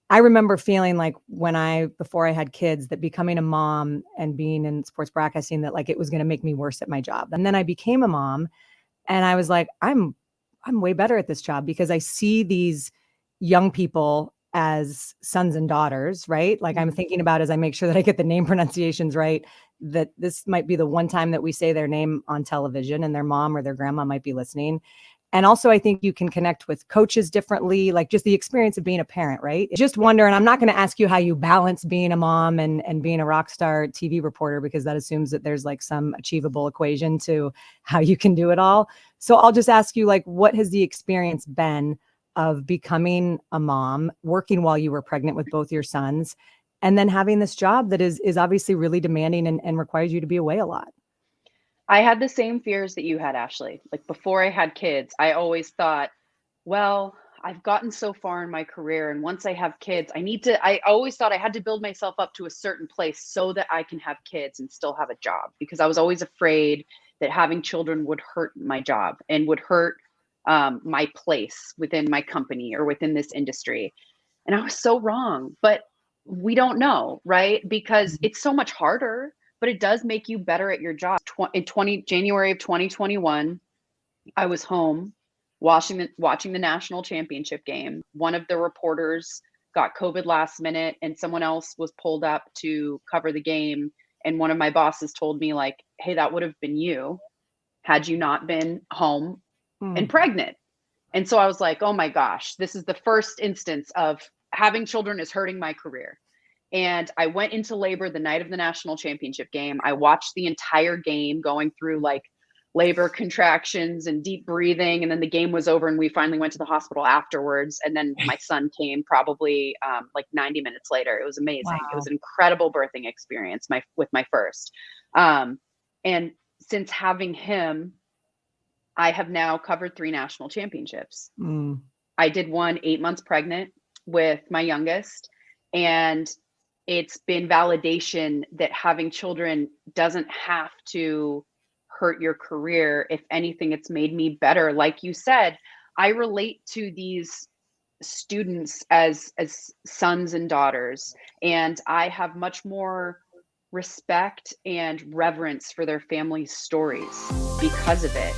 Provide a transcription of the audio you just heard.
I remember feeling like before I had kids, that becoming a mom and being in sports broadcasting, that like it was going to make me worse at my job. And then I became a mom and I was like, I'm way better at this job because I see these young people as sons and daughters, right? Like I'm thinking about, as I make sure that I get the name pronunciations right, that this might be the one time that we say their name on television and their mom or their grandma might be listening. And also, I think you can connect with coaches differently, like just the experience of being a parent, right? Just wonder, and I'm not going to ask you how you balance being a mom and being a rock star TV reporter, because that assumes that there's like some achievable equation to how you can do it all. So I'll just ask you, like, what has the experience been of becoming a mom, working while you were pregnant with both your sons, and then having this job that is obviously really demanding and requires you to be away a lot? I had the same fears that you had, Ashley. Like before I had kids, I always thought, well, I've gotten so far in my career, and once I have kids, I always thought I had to build myself up to a certain place so that I can have kids and still have a job, because I was always afraid that having children would hurt my job and would hurt my place within my company or within this industry. And I was so wrong, but we don't know, right? Because it's so much harder, but it does make you better at your job. In January of 2021, I was home watching the national championship game. One of the reporters got COVID last minute and someone else was pulled up to cover the game. And one of my bosses told me, like, hey, that would have been you had you not been home and Mm. pregnant. And so I was like, oh my gosh, this is the first instance of having children is hurting my career. And I went into labor the night of the national championship game. I watched the entire game, going through like labor contractions and deep breathing. And then the game was over and we finally went to the hospital afterwards. And then my son came probably like 90 minutes later. It was amazing. It was Wow. an incredible birthing experience with my first. And since having him, I have now covered 3 national championships. Mm. I did one 8 months pregnant with my youngest, and it's been validation that having children doesn't have to hurt your career. If anything, it's made me better. Like you said, I relate to these students as sons and daughters, and I have much more respect and reverence for their families' stories because of it.